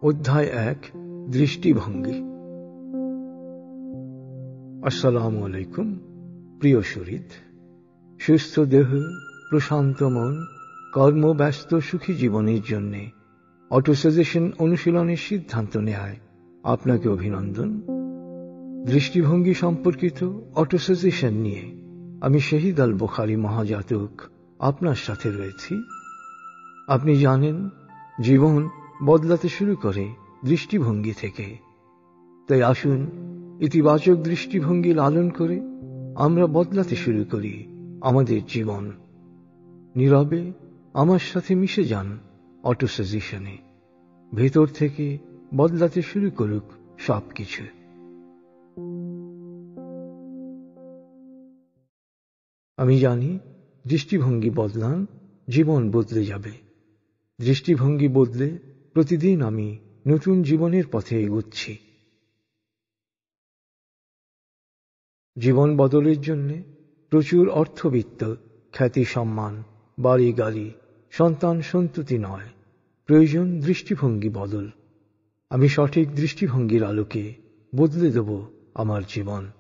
অধ্যায় ১ দৃষ্টিভঙ্গি। আসসালামু আলাইকুম প্রিয় শরীর। সুস্থ দেহ, প্রশান্ত মন, কর্মব্যস্ত সুখী জীবনের জন্য অটোসাজেশন অনুশীলনের সিদ্ধান্ত নেয় আপনাকে অভিনন্দন। দৃষ্টিভঙ্গি সম্পর্কিত অটোসাজেশন নিয়ে আমি শহীদ আল বুখারী মহাজাতক আপনার সাথে রয়েছি। আপনি জানেন, জীবন বদলাতে শুরু করে দৃষ্টিভঙ্গি থেকে। তাই আসুন ইতিবাচক দৃষ্টিভঙ্গি লালন করে আমরা বদলাতে শুরু করি আমাদের জীবন। নীরবে আমার সাথে মিশে যান অটোসাজেশনে। ভেতর থেকে বদলাতে শুরু করুক সবকিছু। আমি জানি, দৃষ্টিভঙ্গি বদলান, জীবন বদলে যাবে। দৃষ্টিভঙ্গি বদলে প্রতিদিন আমি নতুন জীবনের পথে এগোচ্ছি। জীবন বদলের জন্য প্রচুর অর্থবিত্ত, খ্যাতি, সম্মান, বাড়ি গাড়ি, সন্তান সন্ততি নয়, প্রয়োজন দৃষ্টিভঙ্গি বদল। আমি সঠিক দৃষ্টিভঙ্গির আলোকে বদলে দেব আমার জীবন।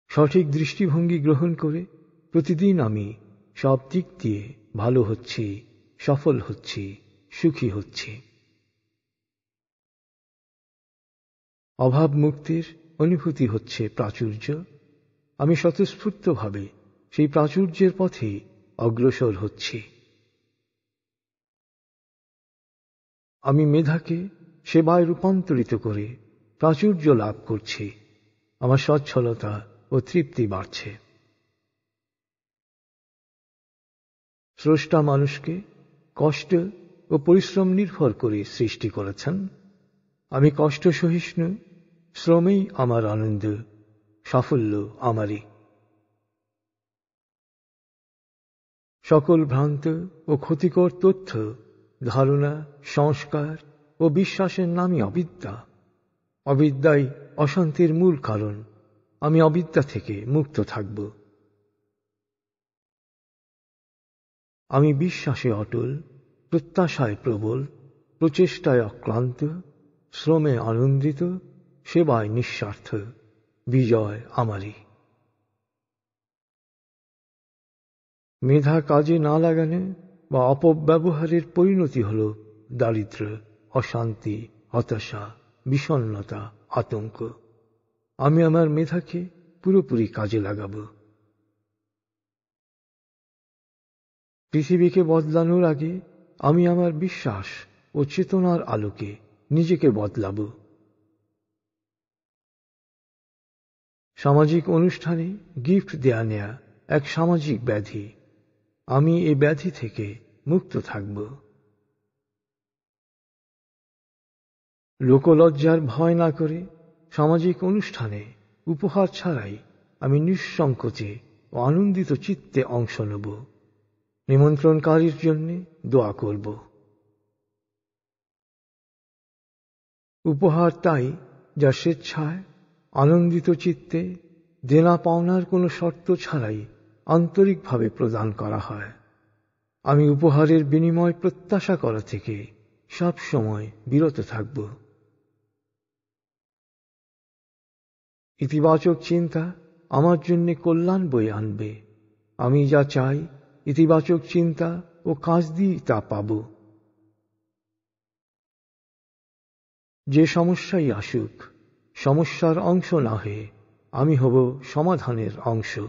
সঠিক দৃষ্টিভঙ্গি গ্রহণ করে প্রতিদিন আমি সব দিক দিয়ে ভালো হচ্ছি, সফল হচ্ছি, সুখী হচ্ছি। অভাব মুক্তির অনুভূতি হচ্ছে প্রাচুর্য। আমি স্বতঃস্ফূর্তভাবে সেই প্রাচুর্যের পথে অগ্রসর হচ্ছি। আমি মেধাকে সেবায় রূপান্তরিত করে প্রাচুর্য লাভ করছি। আমার সচ্ছলতা ও তৃপ্তি বাড়ছে। স্রষ্টা মানুষকে কষ্ট ও পরিশ্রম নির্ভর করে সৃষ্টি করেছেন। আমি কষ্ট সহিষ্ণু, শ্রমেই আমার আনন্দ, সাফল্য আমারই। সকল ভ্রান্ত ও ক্ষতিকর তথ্য, ধারণা, সংস্কার ও বিশ্বাসের নামই অবিদ্যা। অবিদ্যাই অশান্তির মূল কারণ। আমি অবিদ্যা থেকে মুক্ত থাকব। আমি বিশ্বাসে অটল, প্রত্যাশায় প্রবল, প্রচেষ্টায় অক্লান্ত, শ্রমে আনন্দিত, সেবায় নিঃস্বার্থ। বিজয় আমারই। মেধা কাজে না লাগানো বা অপব্যবহারের পরিণতি হল দারিদ্র, অশান্তি, হতাশা, বিষণ্ণতা, আতঙ্ক। আমি আমার মেধাকে পুরোপুরি কাজে লাগাব। পৃথিবীকে বদলানোর আগে আমি আমার বিশ্বাস ও চেতনার আলোকে নিজেকে বদলাব। সামাজিক অনুষ্ঠানে গিফট দেয়া নেয়া এক সামাজিক ব্যাধি। আমি এই ব্যাধি থেকে মুক্ত থাকব। লোকলজ্জার ভয় না করে সামাজিক অনুষ্ঠানে উপহার ছাড়াই আমি নিঃসংকোচে ও আনন্দিত চিত্তে অংশ নেব। নিমন্ত্রণকারীর জন্য দোয়া করব। উপহার তাই যা স্বেচ্ছায়, আনন্দিত চিত্তে, দেনা পাওনার কোনো শর্ত ছাড়াই আন্তরিকভাবে প্রদান করা হয়। আমি উপহারের বিনিময় প্রত্যাশা করা থেকে সব সময় বিরত থাকব। ইতিবাচক চিন্তা আমার জন্য কল্যাণ বয়ে আনবে। আমি যা চাই, ইতিবাচক চিন্তা ও কাজ দিয়ে তা পাব। যে সমস্যাই আসুক, সমস্যার অংশ না হয়ে আমি হব সমাধানের অংশ।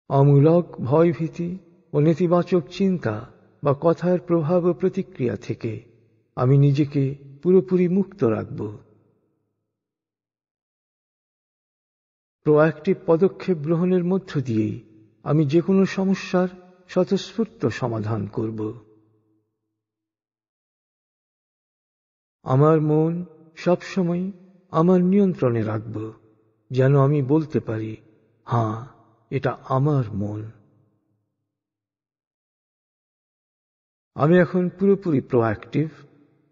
অমূলক ভয়ভীতি ও নেতিবাচক চিন্তা বা কথার প্রভাব ও প্রতিক্রিয়া থেকে আমি নিজেকে পুরোপুরি মুক্ত রাখব। প্রোঅ্যাক্টিভ পদক্ষেপ গ্রহণের মধ্য দিয়েই আমি যে কোনো সমস্যার স্বতঃস্ফূর্ত সমাধান করব। আমার মন সবসময় আমার নিয়ন্ত্রণে রাখব, যেন আমি বলতে পারি, হ্যাঁ, এটা আমার মন। আমি এখন পুরোপুরি প্রোঅ্যাক্টিভ।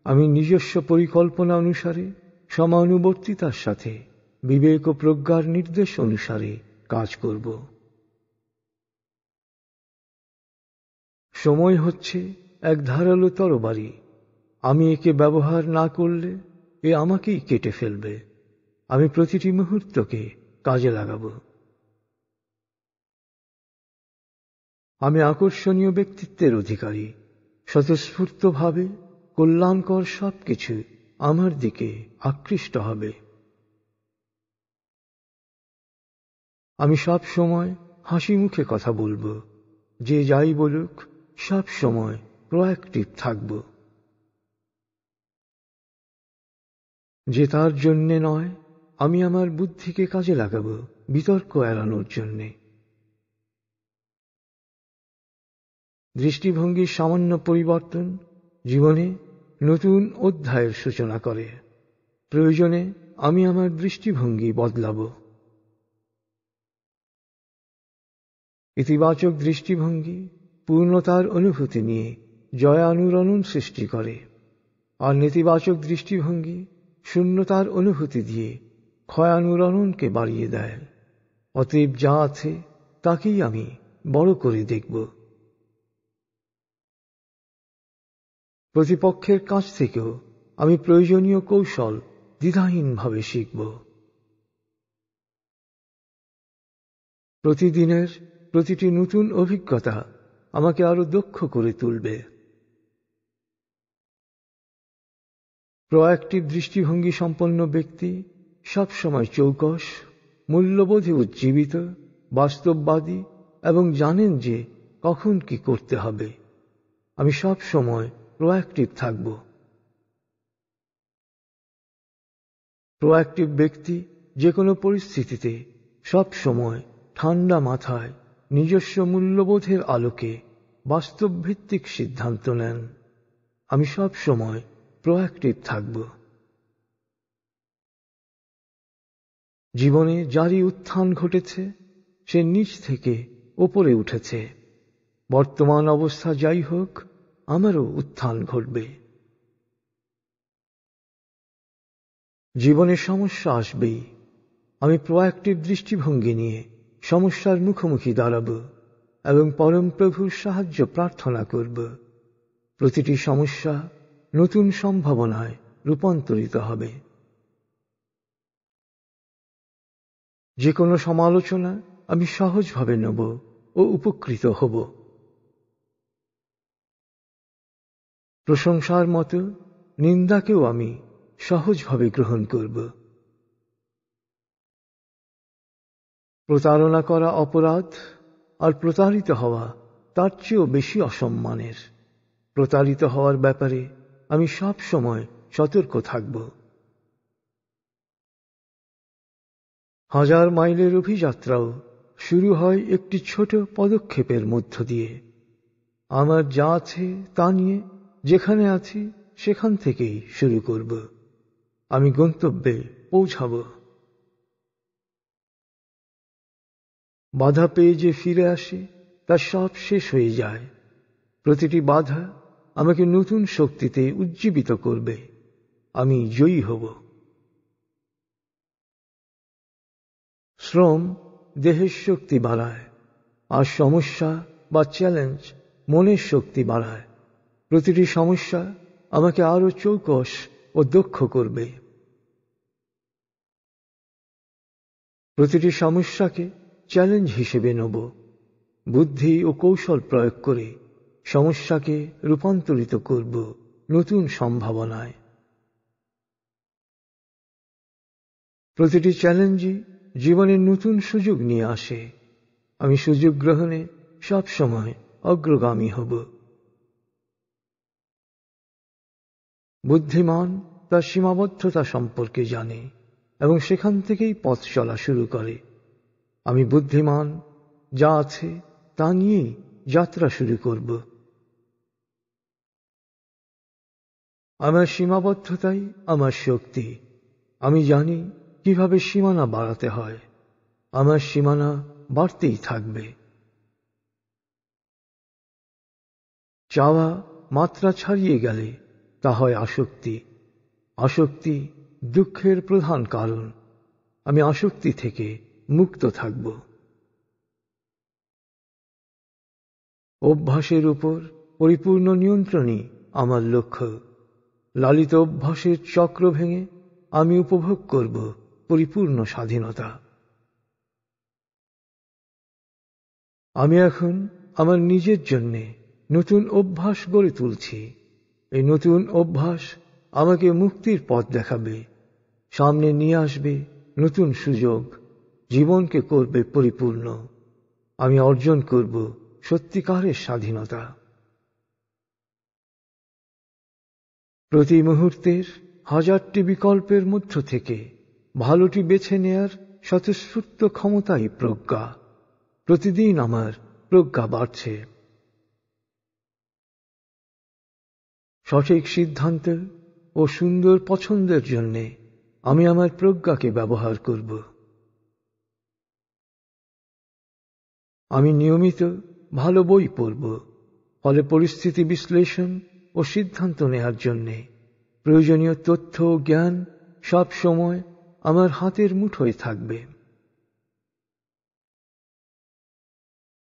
আমি নিজস্ব পরিকল্পনা অনুসারে, সমানুবর্তিতার সাথে, বিবেক ও প্রজ্ঞার নির্দেশ অনুসারে কাজ করব। সময় হচ্ছে এক ধারালো তরবারি। আমি একে ব্যবহার না করলে এ আমাকেই কেটে ফেলবে। আমি প্রতিটি মুহূর্তকে কাজে লাগাবো। আমি আকর্ষণীয় ব্যক্তিত্বের অধিকারী। স্বতঃস্ফূর্তভাবে কল্যাণকর সবকিছু আমার দিকে আকৃষ্ট হবে। আমি সব সময় হাসি মুখে কথা বলবো। যে যাই বলুক, সব সময় প্রোঅ্যাক্টিভ থাকব। যে তার জন্যে নয়, আমি আমার বুদ্ধিকে কাজে লাগাবো বিতর্ক এড়ানোর জন্যে। দৃষ্টিভঙ্গির সামান্য পরিবর্তন জীবনে নতুন অধ্যায়ের সূচনা করে। প্রয়োজনে আমি আমার দৃষ্টিভঙ্গি বদলাবো। ইতিবাচক দৃষ্টিভঙ্গি পূর্ণতার অনুভূতি নিয়ে জয়ানুরণন সৃষ্টি করে, আর নেতিবাচক দৃষ্টিভঙ্গি শূন্যতার অনুভূতি দিয়ে ক্ষয়ানুরণনকে বাড়িয়ে দেয়। অতএব যা আছে তাকেই আমি বড় করে দেখব। প্রতিপক্ষের কাছ থেকেও আমি প্রয়োজনীয় কৌশল দ্বিধাহীনভাবে শিখব। প্রতিদিনের প্রতিটি নতুন অভিজ্ঞতা আমাকে আরো দক্ষ করে তুলবে। প্রোঅ্যাক্টিভ দৃষ্টিভঙ্গি সম্পন্ন ব্যক্তি সবসময় চৌকস, মূল্যবোধে উজ্জীবিত, বাস্তববাদী এবং জানেন যে কখন কি করতে হবে। আমি সব সময় প্রোঅ্যাক্টিভ থাকব। প্রোঅ্যাক্টিভ ব্যক্তি যে কোনো পরিস্থিতিতে সব সময় ঠান্ডা মাথায় নিজস্ব মূল্যবোধের আলোকে বাস্তবভিত্তিক সিদ্ধান্ত নেন। আমি সব সময় প্রোঅ্যাক্টিভ থাকব। জীবনে যারই উত্থান ঘটেছে সে নিচ থেকে ওপরে উঠেছে। বর্তমান অবস্থা যাই হোক, আমারও উত্থান ঘটবে। জীবনে সমস্যা আসবেই। আমি প্রোঅ্যাক্টিভ দৃষ্টিভঙ্গি নিয়ে সমস্যার মুখোমুখি দাঁড়াব এবং পরম প্রভুর সাহায্য প্রার্থনা করব। প্রতিটি সমস্যা নতুন সম্ভাবনায় রূপান্তরিত হবে। যে কোনো সমালোচনা আমি সহজভাবে নেব ও উপকৃত হব। প্রশংসার মতো নিন্দাকেও আমি সহজভাবে গ্রহণ করব। প্রতারণা করা অপরাধ, আর প্রতারিত হওয়া তার চেয়েও বেশি অসম্মানের। প্রতারিত হওয়ার ব্যাপারে আমি সব সময় সতর্ক থাকব। 1000 মাইলের অভিযাত্রাও শুরু হয় একটি ছোট পদক্ষেপের মধ্য দিয়ে। আমার যা আছে তা নিয়ে যেখানে আছি সেখান থেকেই শুরু করব। আমি গন্তব্যে পৌঁছাব। বাধা পেয়ে যে ফিরে আসে তা সব শেষ হয়ে যায়। প্রতিটি বাধা আমাকে নতুন শক্তিতে উজ্জীবিত করবে। আমি জয়ী হব। শ্রম দেহের শক্তি বাড়ায়, আর সমস্যা বা চ্যালেঞ্জ মনের শক্তি বাড়ায়। প্রতিটি সমস্যা আমাকে আরো চৌকস ও দক্ষ করবে। প্রতিটি সমস্যাকে চ্যালেঞ্জ হিসেবে নেব। বুদ্ধি ও কৌশল প্রয়োগ করে সমস্যাকে রূপান্তরিত করব নতুন সম্ভাবনায়। প্রতিটি চ্যালেঞ্জই জীবনের নতুন সুযোগ নিয়ে আসে। আমি সুযোগ গ্রহণে সব সময় অগ্রগামী হব। বুদ্ধিমান তার সীমাবদ্ধতা সম্পর্কে জানে এবং সেখান থেকেই পথ চলা শুরু করে। আমি বুদ্ধিমান, যা আছে তা নিয়েই যাত্রা শুরু করব। আমার সীমাবদ্ধতাই আমার শক্তি। আমি জানি কিভাবে সীমানা বাড়াতে হয়। আমার সীমানা বাড়তেই থাকবে। চাওয়া মাত্রা ছাড়িয়ে গেলে তা হয় আসক্তি। আসক্তি দুঃখের প্রধান কারণ। আমি আসক্তি থেকে মুক্ত থাকব। অভ্যাসের উপর পরিপূর্ণ নিয়ন্ত্রণই আমার লক্ষ্য। লালিত অভ্যাসের চক্র ভেঙে আমি উপভোগ করব পরিপূর্ণ স্বাধীনতা। আমি এখন আমার নিজের জন্য নতুন অভ্যাস গড়ে তুলছি। এই নতুন অভ্যাস আমাকে মুক্তির পথ দেখাবে, সামনে নিয়ে আসবে নতুন সুযোগ, জীবনকে করবে পরিপূর্ণ। আমি অর্জন করব সত্যিকারের স্বাধীনতা। প্রতি মুহূর্তের হাজারটি বিকল্পের মধ্য থেকে ভালোটি বেছে নেয়ার স্বতঃস্ফূর্ত ক্ষমতাই প্রজ্ঞা। প্রতিদিন আমার প্রজ্ঞা বাড়ছে। সঠিক সিদ্ধান্ত ও সুন্দর পছন্দের জন্য আমি আমার প্রজ্ঞাকে ব্যবহার করব। আমি নিয়মিত ভালো বই পড়ব, ফলে পরিস্থিতি বিশ্লেষণ ও সিদ্ধান্ত নেয়ার জন্য প্রয়োজনীয় তথ্য ও জ্ঞান সব সময় আমার হাতের মুঠোয় থাকবে।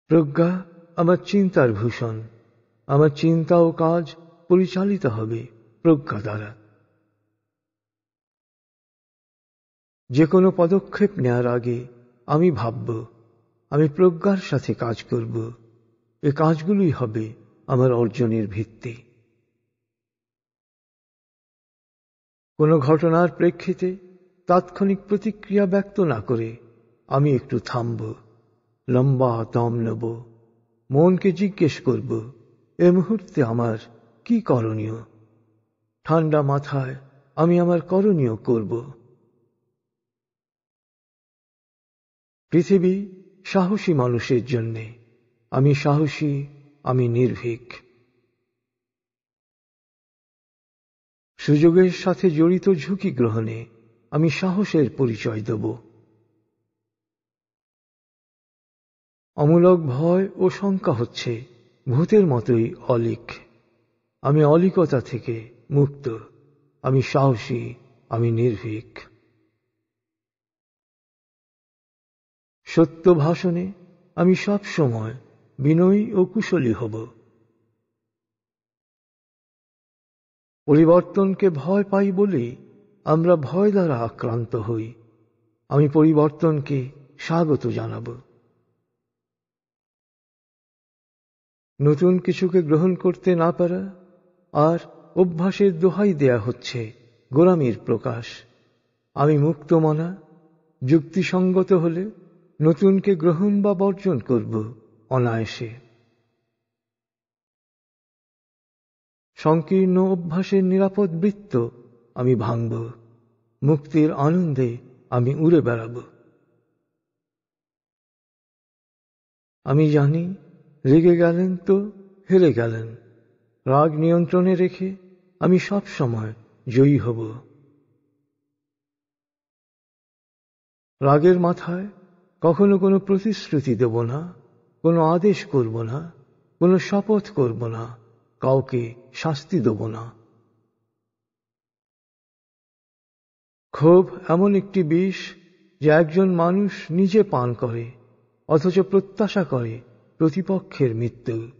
প্রজ্ঞা আমার চিন্তার ভূষণ। আমার চিন্তা ও কাজ পরিচালিত হবে প্রজ্ঞা দ্বারা। যে কোনো পদক্ষেপ নেয়ার আগে আমি ভাবব, আমি প্রজ্ঞার সাথে কাজ করব। এ কাজগুলোই হবে আমার অর্জনের ভিত্তি। কোনো ঘটনার প্রেক্ষিতে তাৎক্ষণিক প্রতিক্রিয়া ব্যক্ত না করে আমি একটু থামব, লম্বা দম নেব, মনকে জিজ্ঞেস করব, এ মুহূর্তে আমার কি করণীয়। ঠান্ডা মাথায় আমি আমার করণীয় করব। পৃথিবী সাহসী মানুষের জন্যে। আমি সাহসী, আমি নির্ভীক। সুযোগের সাথে জড়িত ঝুঁকি গ্রহণে আমি সাহসের পরিচয় দেব। অমূলক ভয় ও শঙ্কা হচ্ছে ভূতের মতোই অলীক। আমি অলীকতা থেকে মুক্ত। আমি সাহসী, আমি নির্ভীক। সত্য ভাষণে আমি সব সময় বিনয়ী ও কুশলী হব। পরিবর্তনকে ভয় পাই বলেই আমরা ভয় দ্বারা আক্রান্ত হই। আমি পরিবর্তনকে স্বাগত জানাব। নতুন কিছুকে গ্রহণ করতে না পারা আর অভ্যাসের দোহাই দেয়া হচ্ছে গোলামির প্রকাশ। আমি মুক্তমনা, যুক্তিসঙ্গত হলে নতুনকে গ্রহণ বা বর্জন করব অনায়াসে। সংকীর্ণ অভ্যাসের নিরাপদ বৃত্ত আমি ভাঙব। মুক্তির আনন্দে আমি উড়ে বেড়াব। আমি জানি, রেগে গেলেন তো হেরে গেলেন। রাগ নিয়ন্ত্রণে রেখে আমি সব সময় জয়ী হব। রাগের মাথায় কখনো কোনো প্রতিশ্রুতি দেব না, কোনো আদেশ করব না, কোনো শপথ করব না, কাউকে শাস্তি দেব না। ক্ষোভ এমন একটি বিষ যা একজন মানুষ নিজে পান করে, অথচ প্রত্যাশা করে প্রতিপক্ষের মৃত্যু।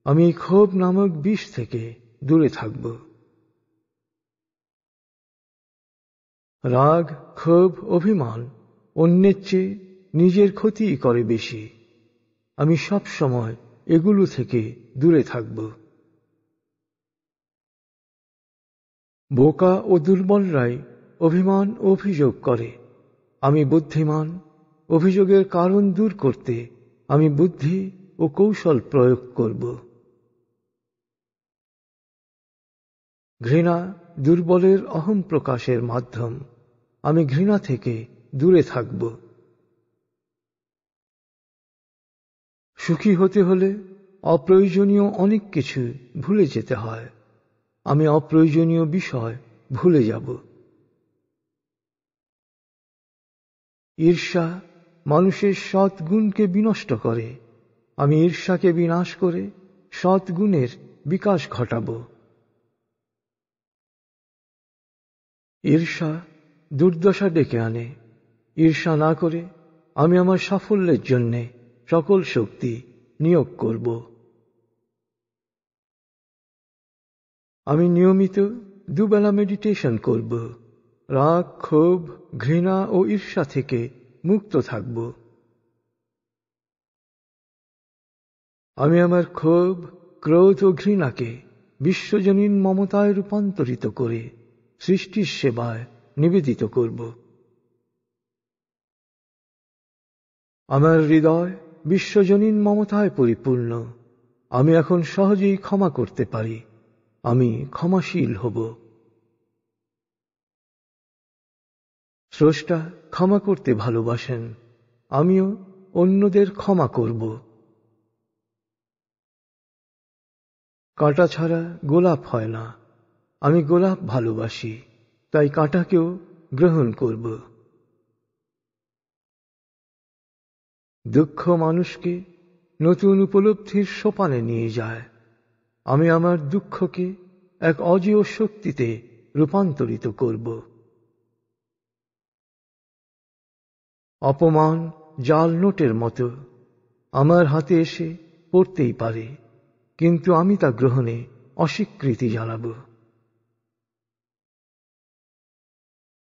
আমি এই ক্ষোভ নামক বিষ থেকে দূরে থাকব। রাগ, ক্ষোভ, অভিমান অন্যের চেয়ে নিজের ক্ষতিই করে বেশি। আমি সব সময় এগুলো থেকে দূরে থাকব। বোকা ও দুর্বলরাই অভিমান ও অভিযোগ করে। আমি বুদ্ধিমান। অভিযোগের কারণ দূর করতে আমি বুদ্ধি ও কৌশল প্রয়োগ করব। ঘৃণা দুর্বলের অহং প্রকাশের মাধ্যম। আমি ঘৃণা থেকে দূরে থাকব। সুখী হতে হলে অপ্রয়োজনীয় অনেক কিছু ভুলে যেতে হয়। আমি অপ্রয়োজনীয় বিষয় ভুলে যাব। ঈর্ষা মানুষের সৎ গুণকে বিনষ্ট করে। আমি ঈর্ষাকে বিনাশ করে সৎ গুণের বিকাশ ঘটাব। ঈর্ষা দুর্দশা ডেকে আনে। ঈর্ষা না করে আমি আমার সাফল্যের জন্য সকল শক্তি নিয়োগ করব। আমি নিয়মিত দুবেলা মেডিটেশন করব। রাগ, ক্ষোভ, ঘৃণা ও ঈর্ষা থেকে মুক্ত থাকব। আমি আমার ক্ষোভ, ক্রোধ ও ঘৃণাকে বিশ্বজনীন মমতায় রূপান্তরিত করে সৃষ্টির সেবায় নিবেদিত করব। আমার হৃদয় বিশ্বজনীন মমতায় পরিপূর্ণ। আমি এখন সহজেই ক্ষমা করতে পারি। আমি ক্ষমাশীল হব। স্রষ্টা ক্ষমা করতে ভালোবাসেন। আমিও অন্যদের ক্ষমা করব। কাঁটা ছাড়া গোলাপ হয় না। আমি গোলাপ ভালোবাসি, তাই কাঁটাকেও গ্রহণ করব। দুঃখ মানুষকে নতুন উপলব্ধির সোপানে নিয়ে যায়। আমি আমার দুঃখকে এক অজেয় শক্তিতে রূপান্তরিত করব। অপমান জাল নোটের মতো আমার হাতে এসে পড়তেই পারে, কিন্তু আমি তা গ্রহণে অস্বীকৃতি জানাব।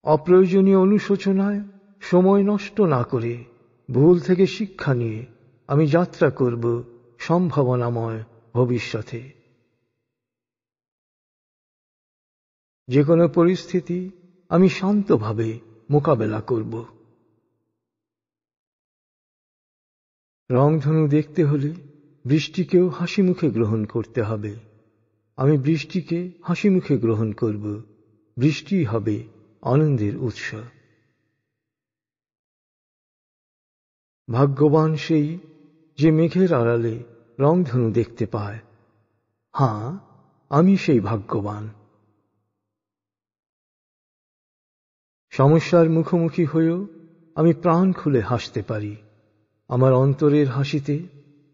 অপ্রয়োজনীয় অনুশোচনায় সময় নষ্ট না করে ভুল থেকে শিক্ষা নিয়ে আমি যাত্রা করব সম্ভাবনাময় ভবিষ্যতে। যে কোনো পরিস্থিতি আমি শান্তভাবে মোকাবেলা করব। রংধনু দেখতে হলে বৃষ্টিকেও হাসি মুখে গ্রহণ করতে হবে। আমি বৃষ্টিকে হাসি মুখে গ্রহণ করব। বৃষ্টি হবে আনন্দের উৎস। ভাগ্যবান সেই যে মেঘের আড়ালে রংধনু দেখতে পায়। হ্যাঁ, আমি সেই ভাগ্যবান। সমস্যার মুখোমুখি হয়েও আমি প্রাণ খুলে হাসতে পারি। আমার অন্তরের হাসিতে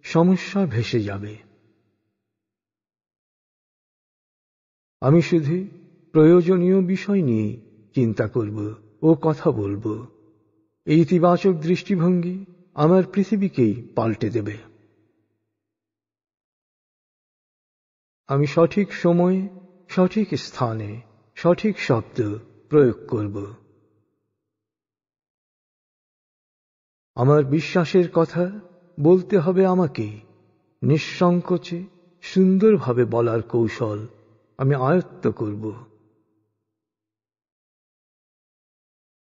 সমস্যা ভেসে যাবে। আমি শুধু প্রয়োজনীয় বিষয় নিয়ে চিন্তা করব ও কথা বলবো। এই ইতিবাচক দৃষ্টিভঙ্গি আমার পৃথিবীকেই পাল্টে দেবে। আমি সঠিক সময়ে, সঠিক স্থানে, সঠিক শব্দ প্রয়োগ করব। আমার বিশ্বাসের কথা বলতে হবে আমাকে। নিঃসংকোচে সুন্দরভাবে বলার কৌশল আমি আয়ত্ত করব।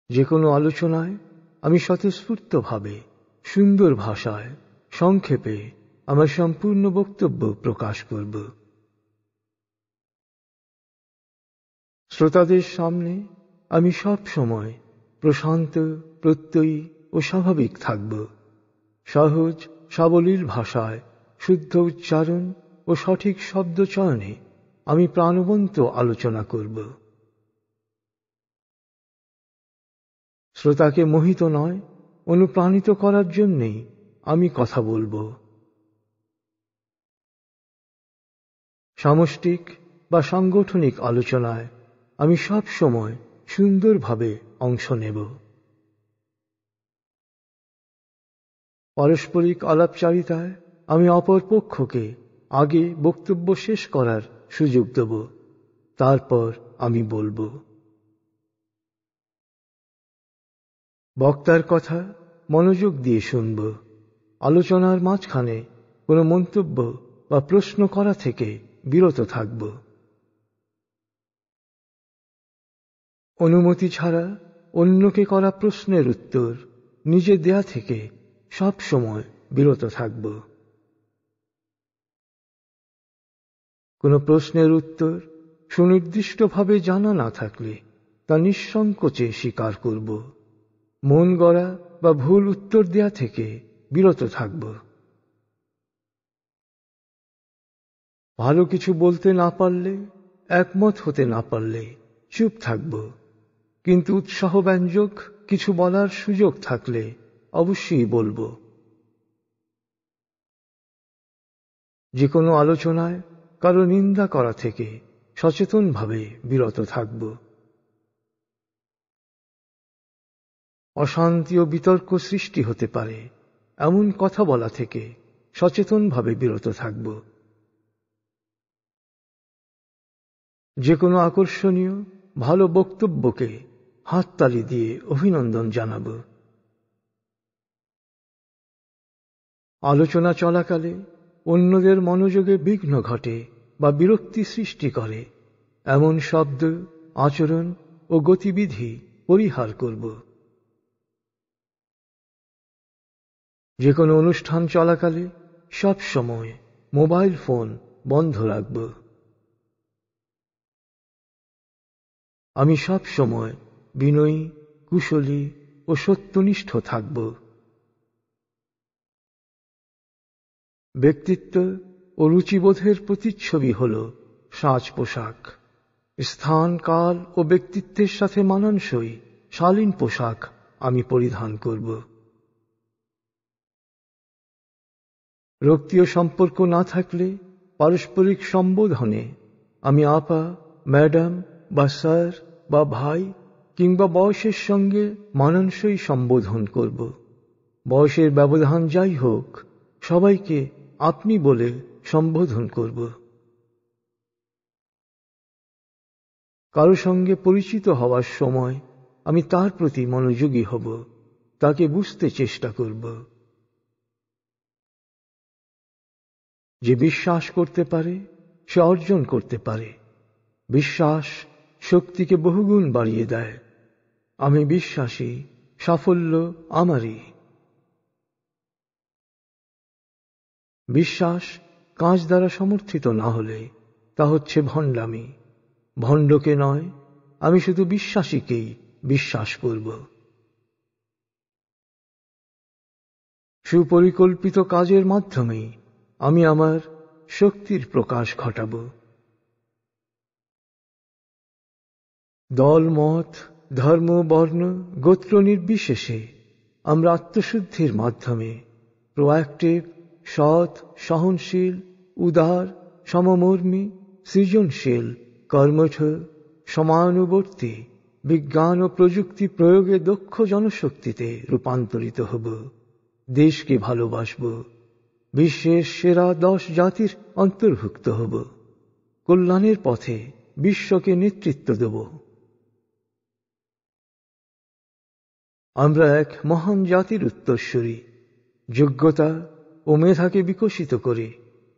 যে কোনো আলোচনায় আমি স্বতঃস্ফূর্তভাবে, সুন্দর ভাষায়, সংক্ষেপে আমার সম্পূর্ণ বক্তব্য প্রকাশ করব। শ্রোতাদের সামনে আমি সব সময় প্রশান্ত, প্রত্যয়ী ও স্বাভাবিক থাকব। সহজ সাবলীল ভাষায়, শুদ্ধ উচ্চারণ ও সঠিক শব্দ চয়নে আমি প্রাণবন্ত আলোচনা করব। শ্রোতাকে মোহিত নয়, অনুপ্রাণিত করার জন্যেই আমি কথা বলবো। সামষ্টিক বা সাংগঠনিক আলোচনায় আমি সব সময় সুন্দরভাবে অংশ নেব। পারস্পরিক আলাপচারিতায় আমি অপর পক্ষকে আগে বক্তব্য শেষ করার সুযোগ দেব, তারপর আমি বলবো। বক্তার কথা মনোযোগ দিয়ে শুনব। আলোচনার মাঝখানে কোনো মন্তব্য বা প্রশ্ন করা থেকে বিরত থাকব। অনুমতি ছাড়া অন্যকে করা প্রশ্নের উত্তর নিজে দেয়া থেকে সব সময় বিরত থাকব। কোনো প্রশ্নের উত্তর সুনির্দিষ্টভাবে জানা না থাকলে তা নিঃসংকোচে স্বীকার করব। মন গড়া বা ভুল উত্তর দেয়া থেকে বিরত থাকব। ভালো কিছু বলতে না পারলে, একমত হতে না পারলে চুপ থাকব, কিন্তু উৎসাহব্যঞ্জক কিছু বলার সুযোগ থাকলে অবশ্যই বলবো। যে কোনো আলোচনায় কারো নিন্দা করা থেকে সচেতনভাবে বিরত থাকব। অশান্তি ও বিতর্ক সৃষ্টি হতে পারে এমন কথা বলা থেকে সচেতনভাবে বিরত থাকব। যে কোনো আকর্ষণীয় ভালো বক্তব্যকে হাততালি দিয়ে অভিনন্দন জানাব। আলোচনা চলাকালে অন্যদের মনোযোগে বিঘ্ন ঘটে বা বিরক্তি সৃষ্টি করে এমন শব্দ, আচরণ ও গতিবিধি পরিহার করব। যে কোনো অনুষ্ঠান চলাকালে সব সময় মোবাইল ফোন বন্ধ রাখব। আমি সব সময় বিনয়ী, কুশলী ও সত্যনিষ্ঠ থাকব। ব্যক্তিত্ব ও রুচিবোধের প্রতিচ্ছবি হল সাজ পোশাক। স্থান, কাল ও ব্যক্তিত্বের সাথে মানানসই শালীন পোশাক আমি পরিধান করব। রক্তীয় সম্পর্ক না থাকলে পারস্পরিক সম্বোধনে আমি আপা, ম্যাডাম বা স্যার বা ভাই কিংবা বয়সের সঙ্গে মানানসই সম্বোধন করব। বয়সের ব্যবধান যাই হোক, সবাইকে আপনি বলে সম্বোধন করব। কারো সঙ্গে পরিচিত হওয়ার সময় আমি তার প্রতি মনোযোগী হব, তাকে বুঝতে চেষ্টা করব। যে বিশ্বাস করতে পারে সে অর্জন করতে পারে। বিশ্বাস শক্তিকে বহুগুণ বাড়িয়ে দেয়। আমি বিশ্বাসী, সাফল্য আমারই। বিশ্বাস কাজ দ্বারা সমর্থিত না হলে তা হচ্ছে ভণ্ডামি। ভণ্ডকে নয়, আমি শুধু বিশ্বাসীকেই বিশ্বাস করব। সুপরিকল্পিত কাজের মাধ্যমেই আমি আমার শক্তির প্রকাশ ঘটাব। দল, মত, ধর্ম, বর্ণ, গোত্র নির্বিশেষে আমরা আত্মশুদ্ধির মাধ্যমে প্রোঅ্যাক্টিভ, সৎ, সহনশীল, উদার, সমমর্মী, সৃজনশীল, কর্মঠ, সমানুবর্তী, বিজ্ঞান ও প্রযুক্তি প্রয়োগে দক্ষ জনশক্তিতে রূপান্তরিত হব। দেশকে ভালোবাসব। বিশ্বের সেরা 10 জাতির অন্তর্ভুক্ত হব। কল্যাণের পথে বিশ্বকে নেতৃত্ব দেব। আমরা এক মহান জাতির উত্তরসূরি। যোগ্যতা ও মেধাকে বিকশিত করে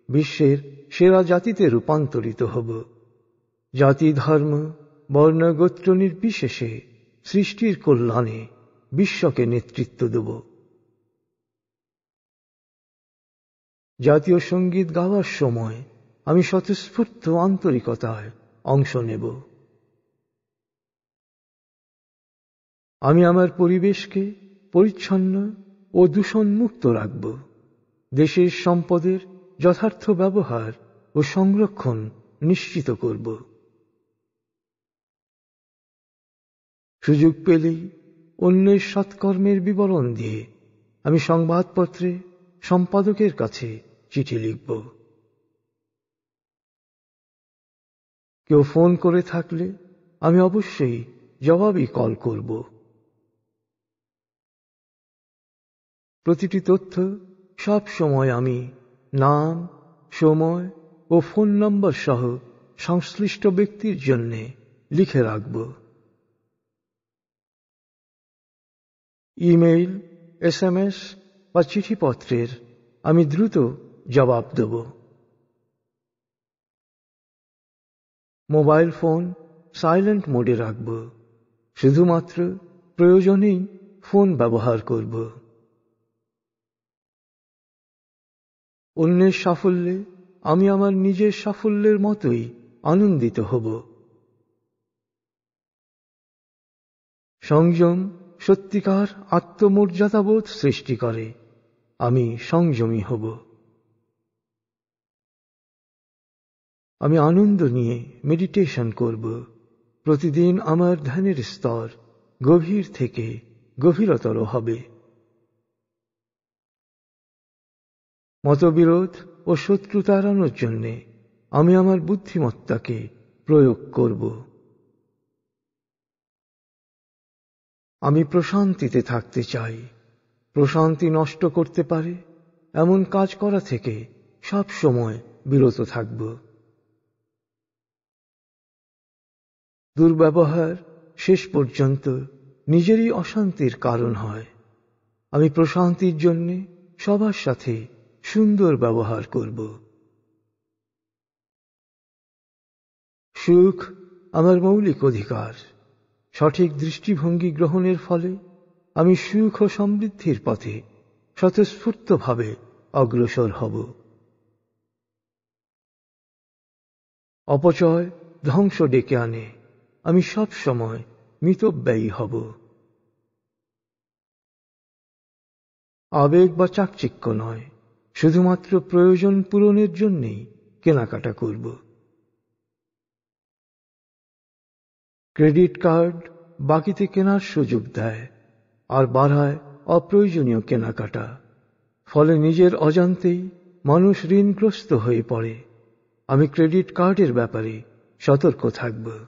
বিশ্বের সেরা জাতিতে রূপান্তরিত হব। জাতি, ধর্ম, বর্ণ, গোত্র নির্বিশেষে সৃষ্টির কল্যাণে বিশ্বকে নেতৃত্ব দেব। জাতীয় সঙ্গীত গাওয়ার সময় আমি স্বতঃস্ফূর্ত আন্তরিকতায় অংশ নেব। আমি আমার পরিবেশকে পরিচ্ছন্ন ও দূষণমুক্ত রাখব। দেশের সম্পদের যথার্থ ব্যবহার ও সংরক্ষণ নিশ্চিত করব। সুযোগ পেলেই অন্যের সৎকর্মের বিবরণ দিয়ে আমি সংবাদপত্রে সম্পাদকের কাছে চিঠি লিখব। কেউ ফোন করে থাকলে আমি অবশ্যই জবাবি কল করব। প্রতিটি তথ্য সব সময় আমি নাম, সময় ও ফোন নম্বর সহ সংশ্লিষ্ট ব্যক্তির জন্য লিখে রাখব। ইমেইল, SMS বা চিঠিপত্রের আমি দ্রুত জবাব দেব। মোবাইল ফোন সাইলেন্ট মোডে রাখব। শুধুমাত্র প্রয়োজনেই ফোন ব্যবহার করব। অন্যের সাফল্যে আমি আমার নিজের সাফল্যের মতোই আনন্দিত হব। সংযম সত্যিকার আত্মমর্যাদাবোধ সৃষ্টি করে। আমি সংযমী হব। আমি আনন্দ নিয়ে মেডিটেশন করব। প্রতিদিন আমার ধ্যানের স্তর গভীর থেকে গভীরতর হবে। মতবিরোধ ও শত্রুতা এড়ানোর জন্য আমি আমার বুদ্ধিমত্তাকে প্রয়োগ করব। আমি প্রশান্তিতে থাকতে চাই। প্রশান্তি নষ্ট করতে পারে এমন কাজ করা থেকে সব সময় বিরত থাকব। দুর্ব্যবহার শেষ পর্যন্ত নিজেরই অশান্তির কারণ হয়। আমি প্রশান্তির জন্য সবার সাথে সুন্দর ব্যবহার করব। সুখ আমার মৌলিক অধিকার। সঠিক দৃষ্টিভঙ্গি গ্রহণের ফলে আমি সুখ ও সমৃদ্ধির পথে স্বতঃস্ফূর্তভাবে অগ্রসর হব। অপচয় ধ্বংস ডেকে আনে। আমি সব সময় মিতব্যয়ী হব। আবেগ বা চাকচিক্য নয়, শুধুমাত্র প্রয়োজন পূরণের জন্যই কেনাকাটা করব। ক্রেডিট কার্ড বাকিতে কেনার সুযোগ দেয় আর বাড়ায় অপ্রয়োজনীয় কেনাকাটা। ফলে নিজের অজান্তেই মানুষ ঋণগ্রস্ত হয়ে পড়ে। আমি ক্রেডিট কার্ডের ব্যাপারে সতর্ক থাকব।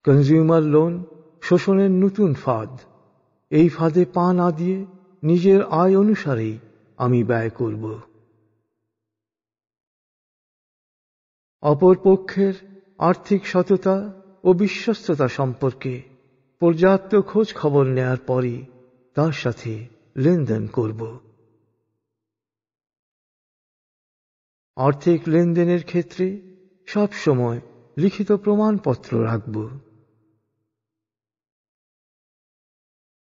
কনজিউমার লোন শোষণের নতুন ফাঁদ। এই ফাঁদে পা না দিয়ে নিজের আয় অনুসারেই আমি ব্যয় করব। অপর পক্ষের আর্থিক সততা ও বিশ্বস্ততা সম্পর্কে পর্যাপ্ত খোঁজ খবর নেয়ার পরই তার সাথে লেনদেন করব। আর্থিক লেনদেনের ক্ষেত্রে সব সময় লিখিত প্রমাণপত্র রাখব।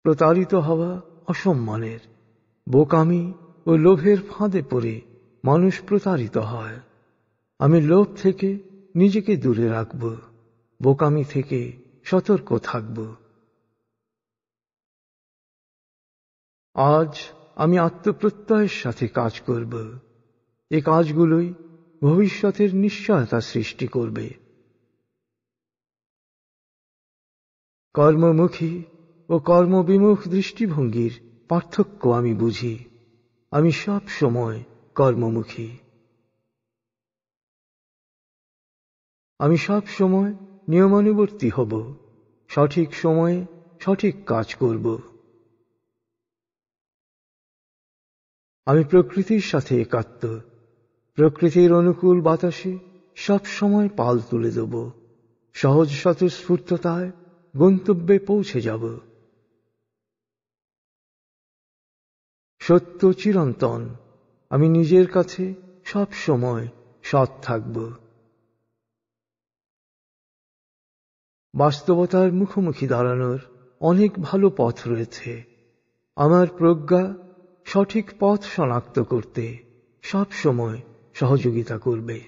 প্রতারিত হওয়া অসম্মানের। বোকামি ও লোভের ফাঁদে পড়ে মানুষ প্রতারিত হয়। আমি লোভ থেকে নিজেকে দূরে রাখব, বোকামি থেকে সতর্ক থাকব। আজ আমি আত্মপ্রত্যয়ের সাথে কাজ করব। এ কাজগুলোই ভবিষ্যতের নিশ্চয়তা সৃষ্টি করবে। কর্মমুখী ও কর্মবিমুখ দৃষ্টিভঙ্গির পার্থক্য আমি বুঝি। আমি সব সময় কর্মমুখী। আমি সব সময় নিয়মানুবর্তী হব। সঠিক সময়ে সঠিক কাজ করব। আমি প্রকৃতির সাথে একাত্ম। প্রকৃতির অনুকূল বাতাসে সব সময় পাল তুলে দেব। সহজ স্বতঃস্ফূর্ততায় গন্তব্যে পৌঁছে যাব। সত্য চিরন্তন। আমি নিজের কাছে সব সময় সৎ থাকব। বাস্তবতার মুখোমুখি দাঁড়ানোর অনেক ভালো পথ রয়েছে। আমার প্রজ্ঞা সঠিক পথ শনাক্ত করতে সব সময় সহযোগিতা করবে।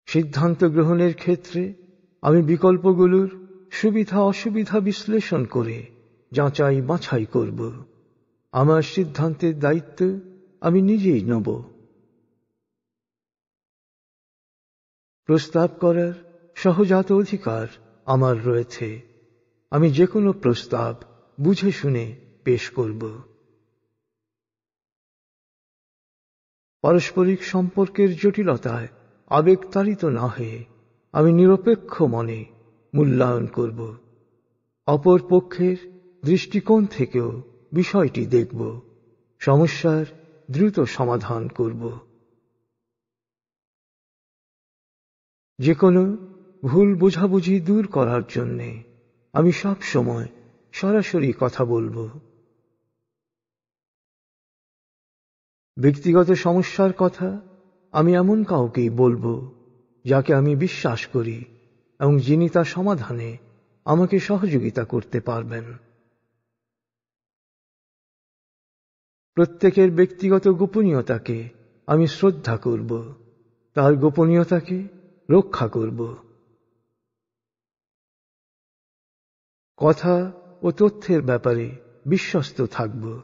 সিদ্ধান্ত গ্রহণের ক্ষেত্রে আমি বিকল্পগুলোর সুবিধা অসুবিধা বিশ্লেষণ করে যাচাই বাছাই করব। আমার সিদ্ধান্তের দায়িত্ব আমি নিজেই নেব। প্রস্তাব করার সহজাত অধিকার আমার রয়েছে। আমি যে কোনো প্রস্তাব বুঝে শুনে পেশ করব। পারস্পরিক সম্পর্কের জটিলতায় আবেগতাড়িত না হয়ে আমি নিরপেক্ষ মনে মূল্যায়ন করব। অপর পক্ষের দৃষ্টিকোণ থেকেও বিষয়টি দেখব। সমস্যার দ্রুত সমাধান করব। যে কোনো ভুল বোঝাবুঝি দূর করার জন্য আমি সব সময় সরাসরি কথা বলবো। ব্যক্তিগত সমস্যার কথা আমি এমন কাউকেই বলবো যাকে আমি বিশ্বাস করি এবং যিনি তা সমাধানে আমাকে সহযোগিতা করতে পারবেন। প্রত্যেকের ব্যক্তিগত গোপনীয়তাকে আমি শ্রদ্ধা করব, তার গোপনীয়তাকে রক্ষা করব। কথা ও তথ্যের ব্যাপারে বিশ্বস্ত থাকব।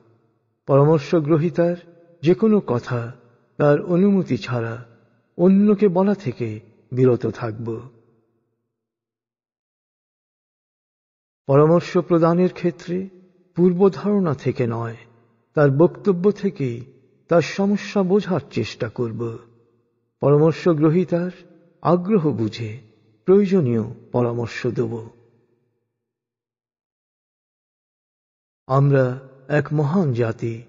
পরামর্শ গ্রহীতার যে কোনো কথা তার অনুমতি ছাড়া অন্যকে বলা থেকে বিরত থাকব। পরামর্শ প্রদানের ক্ষেত্রে পূর্বধারণা থেকে নয়, তার বক্তব্য থেকেই তার সমস্যা বোঝার চেষ্টা করব। পরামর্শ গ্রহীতার আগ্রহ বুঝে প্রয়োজনীয় পরামর্শ দেব। আমরা এক মহান জাতি।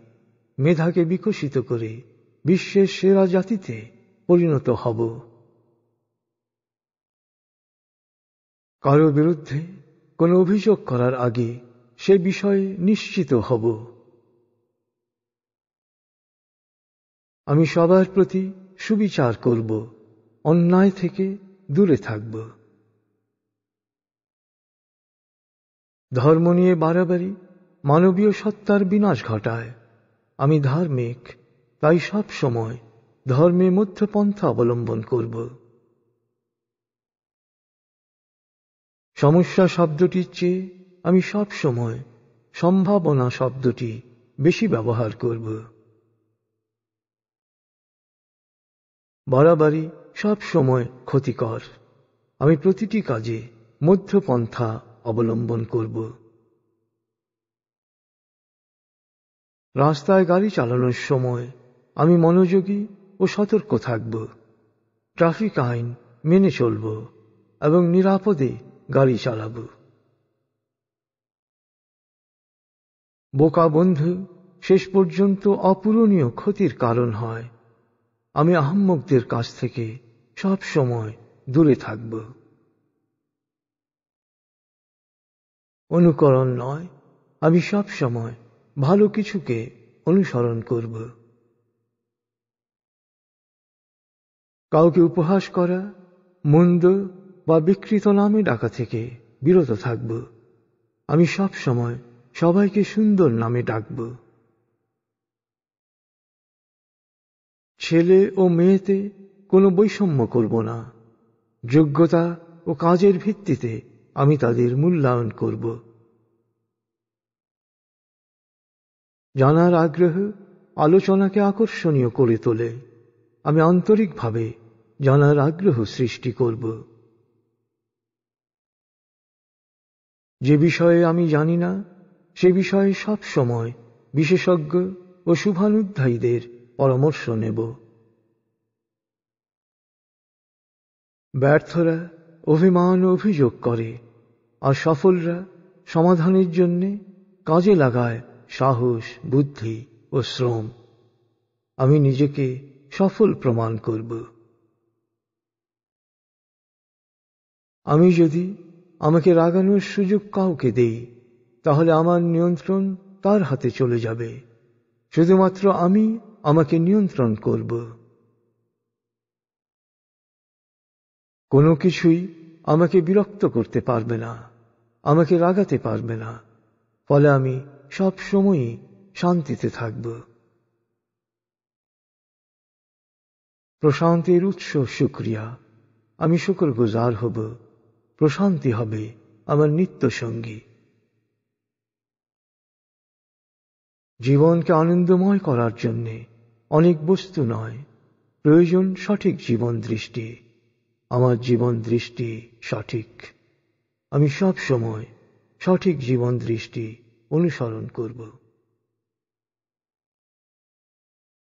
মেধাকে বিকশিত করে বিশ্বের সেরা জাতিতে পরিণত হব। কারো বিরুদ্ধে কোনো অভিযোগ করার আগে সে বিষয়ে নিশ্চিত হব। আমি সবার প্রতি সুবিচার করব, অন্যায় থেকে দূরে থাকব। ধর্ম নিয়ে বাড়াবাড়ি মানবীয় সত্তার বিনাশ ঘটায়। আমি ধার্মিক, তাই সব সময় ধর্মে মধ্যপন্থা অবলম্বন করব। সমস্যা শব্দটির চেয়ে আমি সব সময় সম্ভাবনা শব্দটি বেশি ব্যবহার করব। বাড়াবাড়ি সব সময় ক্ষতিকর। আমি প্রতিটি কাজে মধ্যপন্থা অবলম্বন করব। রাস্তায় গাড়ি চালানোর সময় আমি মনোযোগী ও সতর্ক থাকব। ট্রাফিক আইন মেনে চলব এবং নিরাপদে গাড়ি চালাব। বোকা বন্ধু শেষ পর্যন্ত অপূরণীয় ক্ষতির কারণ হয়। আমি আহাম্মকদের কাছ থেকে সব সময় দূরে থাকব। অনুকরণ নয়, আমি সব সময় ভালো কিছুকে অনুসরণ করব। কাউকে উপহাস করা, মন্দ বা বিকৃত নামে ডাকা থেকে বিরত থাকব। আমি সব সময় সবাইকে সুন্দর নামে ডাকব। ছেলে ও মেয়েতে কোনো বৈষম্য করব না। যোগ্যতা ও কাজের ভিত্তিতে আমি তাদের মূল্যায়ন করব। জানার আগ্রহ আলোচনাকে আকর্ষণীয় করে তোলে। আমি আন্তরিকভাবে জানার আগ্রহ সৃষ্টি করব। যে বিষয়ে আমি জানি না, সে বিষয়ে সব সময় বিশেষজ্ঞ ও শুভানুধ্যায়ীদের পরামর্শ নেব। ব্যর্থরা অভিমান ও অভিযোগ করে, আর সফলরা সমাধানের জন্য কাজে লাগায় সাহস, বুদ্ধি ও শ্রম। আমি নিজেকে সফল প্রমাণ করব। আমি যদি আমাকে রাগানোর সুযোগ কাউকে দেই, তাহলে আমার নিয়ন্ত্রণ তার হাতে চলে যাবে। শুধুমাত্র আমি আমাকে নিয়ন্ত্রণ করব। কোনো কিছুই আমাকে বিরক্ত করতে পারবে না, আমাকে রাগাতে পারবে না। ফলে আমি সব সময়ই শান্তিতে থাকব। প্রশান্তির উৎস শুকরিয়া। আমি শুকরগুজার হব। প্রশান্তি হবে আমার নিত্য সঙ্গী। জীবনকে আনন্দময় করার জন্য অনেক বস্তু নয়, প্রয়োজন সঠিক জীবন দৃষ্টি। আমার জীবন দৃষ্টি সঠিক। আমি সব সময় সঠিক জীবন দৃষ্টি অনুসরণ করব।